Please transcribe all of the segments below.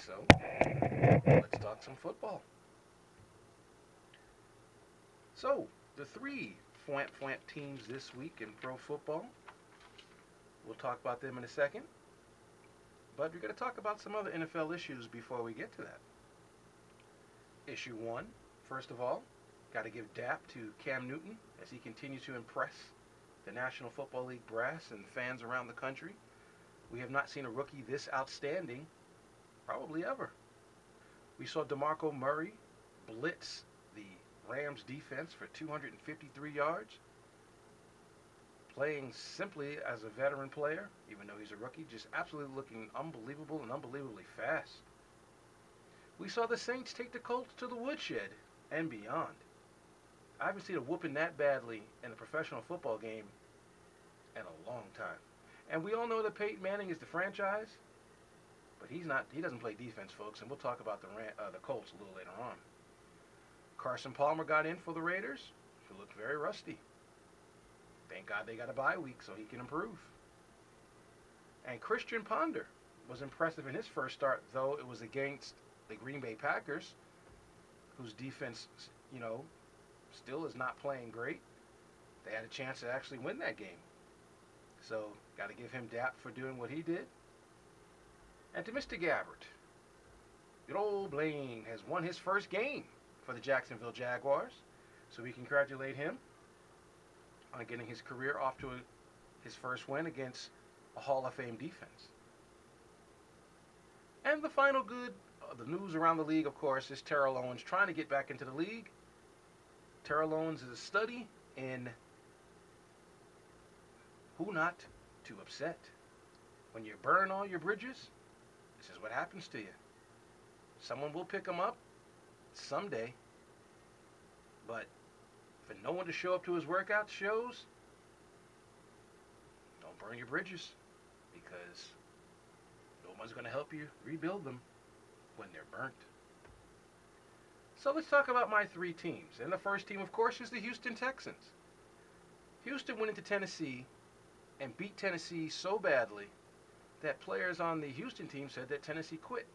So, let's talk some football. So, the three Fwant teams this week in pro football. We'll talk about them in a second. But we're going to talk about some other NFL issues before we get to that. Issue one, first of all, got to give DAP to Cam Newton as he continues to impress the National Football League brass and fans around the country. We have not seen a rookie this outstanding probably ever. We saw DeMarco Murray blitz the Rams defense for 253 yards, playing simply as a veteran player, even though he's a rookie, just absolutely looking unbelievable and unbelievably fast. We saw the Saints take the Colts to the woodshed and beyond. I haven't seen a whooping that badly in a professional football game in a long time. And we all know that Peyton Manning is the franchise, but he's not. He doesn't play defense, folks. And we'll talk about the Colts a little later on. Carson Palmer got in for the Raiders. He looked very rusty. Thank God they got a bye week so he can improve. And Christian Ponder was impressive in his first start, though it was against the Green Bay Packers, whose defense, still is not playing great. They had a chance to actually win that game. So, got to give him dap for doing what he did. And to Mr. Gabbert, good old Blaine has won his first game for the Jacksonville Jaguars. So we congratulate him on getting his career off to his first win against a Hall of Fame defense. And the final good, the news around the league, of course, is Terrell Owens trying to get back into the league. Terrell Owens is a study in who not to upset. When you burn all your bridges, this is what happens to you. Someone will pick them up someday, but for no one to show up to his workout shows, don't burn your bridges, because no one's going to help you rebuild them when they're burnt. So let's talk about my three teams. And the first team, of course, is the Houston Texans. Houston went into Tennessee and beat Tennessee so badly that players on the Houston team said that Tennessee quit.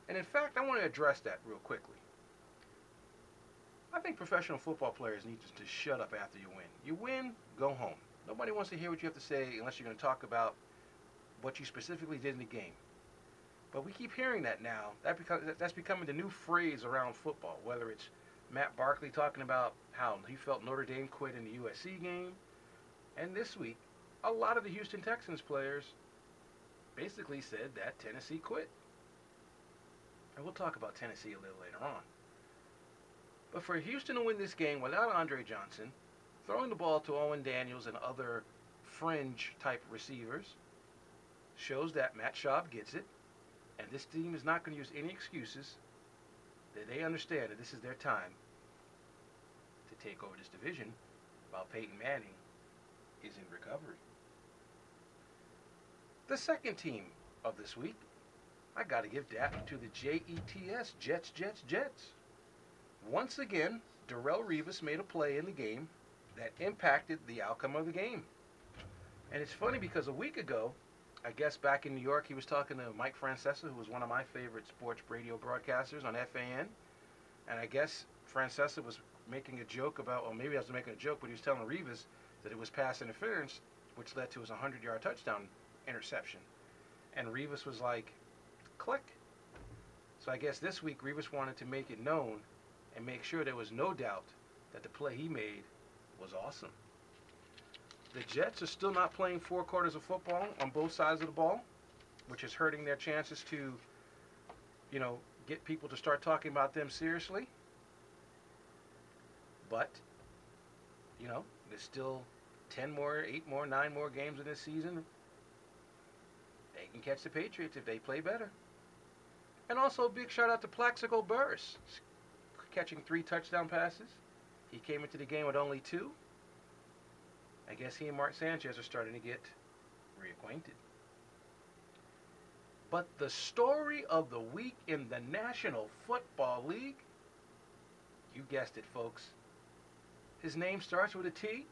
And in fact, I want to address that real quickly. I think professional football players need to shut up after you win. You win, go home. Nobody wants to hear what you have to say unless you're going to talk about what you specifically did in the game. But we keep hearing that now. That's becoming the new phrase around football, whether it's Matt Barkley talking about how he felt Notre Dame quit in the USC game. And this week, a lot of the Houston Texans players basically said that Tennessee quit. And we'll talk about Tennessee a little later on. But for Houston to win this game without Andre Johnson, throwing the ball to Owen Daniels and other fringe-type receivers, shows that Matt Schaub gets it, and this team is not going to use any excuses, that they understand that this is their time to take over this division while Peyton Manning is in recovery. The second team of this week, I got to give that to the Jets, Jets. Once again, Darrelle Revis made a play in the game that impacted the outcome of the game. And it's funny because a week ago, I guess back in New York, he was talking to Mike Francesa, who was one of my favorite sports radio broadcasters on FAN. And I guess Francesa was making a joke about, or maybe I was making a joke, but he was telling Revis that it was pass interference, which led to his 100-yard touchdown interception. And Revis was like, click. So I guess this week Revis wanted to make it known and make sure there was no doubt that the play he made was awesome. The Jets are still not playing 4 quarters of football on both sides of the ball, which is hurting their chances to, get people to start talking about them seriously. But, there's still 10 more, 8 more, 9 more games in this season. They can catch the Patriots if they play better. And also a big shout out to Plaxico Burress, catching 3 touchdown passes. He came into the game with only 2. I guess he and Mark Sanchez are starting to get reacquainted. But the story of the week in the National Football League, you guessed it, folks. His name starts with a T,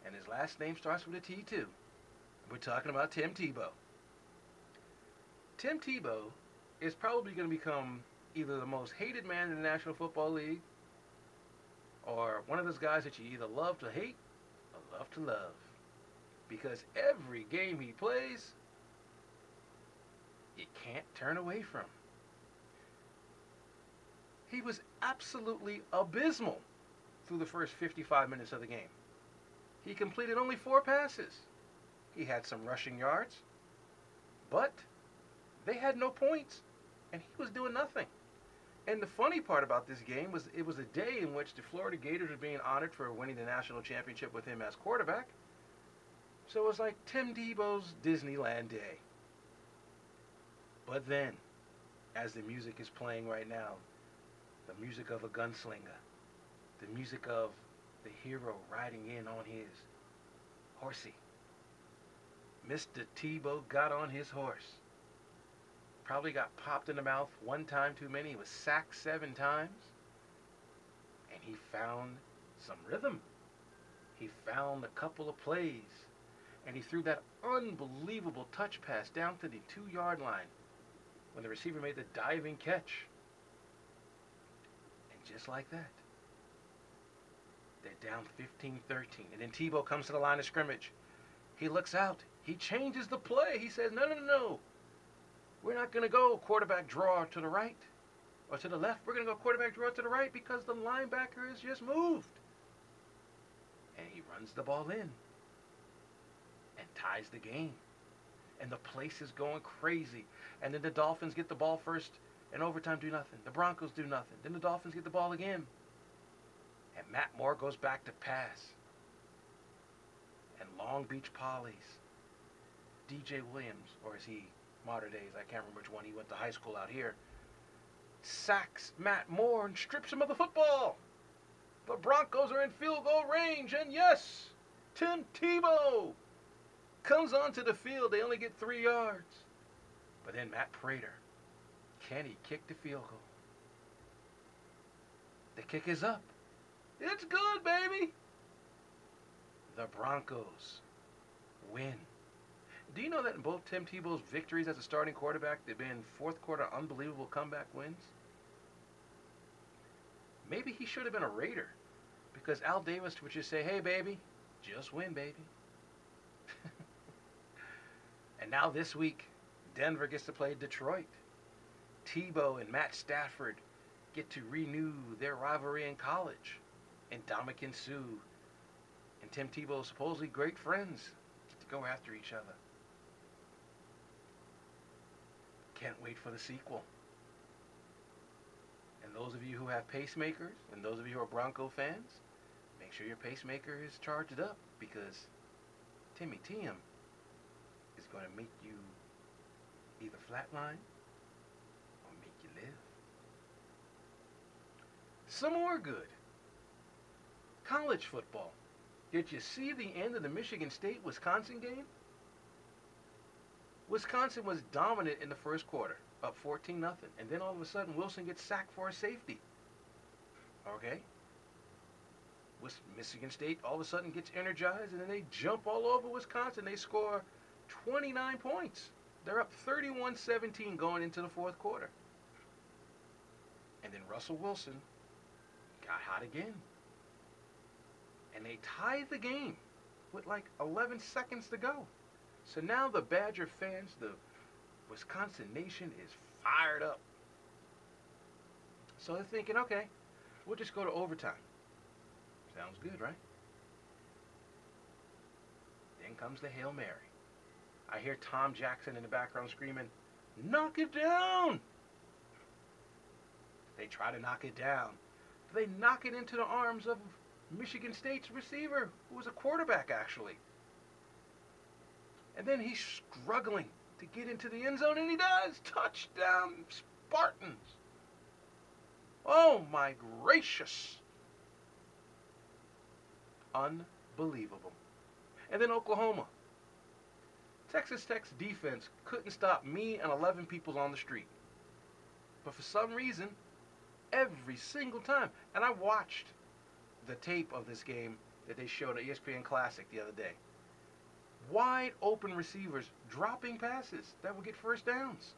and his last name starts with a T too. We're talking about Tim Tebow. Tim Tebow is probably going to become either the most hated man in the National Football League or one of those guys that you either love to hate or love to love. Because every game he plays, you can't turn away from. He was absolutely abysmal through the first 55 minutes of the game. He completed only 4 passes. He had some rushing yards, but they had no points, and he was doing nothing. And the funny part about this game was it was a day in which the Florida Gators were being honored for winning the national championship with him as quarterback. So it was like Tim Tebow's Disneyland day. But then, as the music is playing right now, the music of a gunslinger, the music of the hero riding in on his horsey, Mr. Tebow got on his horse. Probably got popped in the mouth 1 time too many. He was sacked 7 times. And he found some rhythm. He found a couple of plays. And he threw that unbelievable touch pass down to the 2-yard line when the receiver made the diving catch. And just like that, they're down 15-13. And then Tebow comes to the line of scrimmage. He looks out. He changes the play. He says, no. We're not going to go quarterback draw to the right or to the left. We're going to go quarterback draw to the right because the linebacker has just moved. And he runs the ball in and ties the game. And the place is going crazy. And then the Dolphins get the ball first and overtime do nothing. The Broncos do nothing. Then the Dolphins get the ball again. And Matt Moore goes back to pass. And Long Beach Poly's DJ Williams, or is he modern days, I can't remember which one, he went to high school out here, sacks Matt Moore and strips him of the football. The Broncos are in field goal range, and yes, Tim Tebow comes onto the field. They only get 3 yards. But then Matt Prater, can he kick the field goal? The kick is up. It's good, baby. The Broncos win. Do you know that in both Tim Tebow's victories as a starting quarterback, they've been 4th quarter unbelievable comeback wins? Maybe he should have been a Raider, because Al Davis would just say, hey, baby, just win, baby. And now this week, Denver gets to play Detroit. Tebow and Matt Stafford get to renew their rivalry in college. And Ndamukong Suh and Tim Tebow, supposedly great friends, get to go after each other. Can't wait for the sequel. And those of you who have pacemakers, and those of you who are Bronco fans, make sure your pacemaker is charged up, because Timmy Tim is going to make you either flatline or make you live. Some more good. College football. Did you see the end of the Michigan State-Wisconsin game? Wisconsin was dominant in the first quarter, up 14-0. And then all of a sudden, Wilson gets sacked for a safety. Okay? Michigan State all of a sudden gets energized, and then they jump all over Wisconsin. They score 29 points. They're up 31-17 going into the 4th quarter. And then Russell Wilson got hot again. And they tied the game with like 11 seconds to go. So now the Badger fans, the Wisconsin nation, is fired up. So they're thinking, okay, we'll just go to overtime. Sounds good, right? Then comes the Hail Mary. I hear Tom Jackson in the background screaming, knock it down! They try to knock it down. They knock it into the arms of Michigan State's receiver, who was a quarterback, actually. And then he's struggling to get into the end zone, and he does! Touchdown, Spartans! Oh, my gracious! Unbelievable. And then Oklahoma. Texas Tech's defense couldn't stop me and 11 people on the street. But for some reason, every single time, and I watched the tape of this game that they showed at ESPN Classic the other day. wide open receivers dropping passes that will get first downs.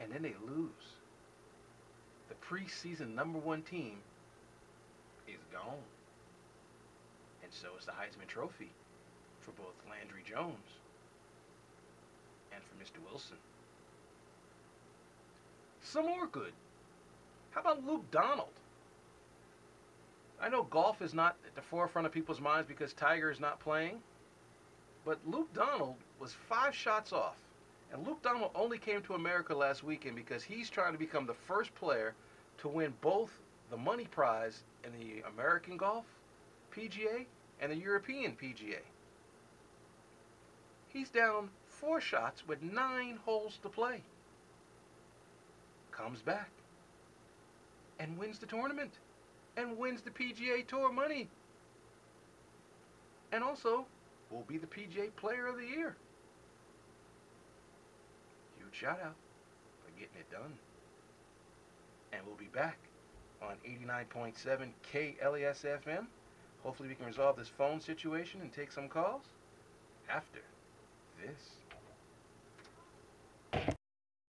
And then they lose. The preseason #1 team is gone. And so is the Heisman Trophy for both Landry Jones and for Mr. Wilson. Some more good. How about Luke Donald? I know golf is not at the forefront of people's minds because Tiger is not playing, but Luke Donald was 5 shots off. And Luke Donald only came to America last weekend because he's trying to become the first player to win both the money prize in the American Golf PGA and the European PGA. He's down 4 shots with 9 holes to play. Comes back and wins the tournament and wins the PGA Tour money. And also will be the PGA Player of the Year. Huge shout out for getting it done. And we'll be back on 89.7 KLES FM. Hopefully we can resolve this phone situation and take some calls after this.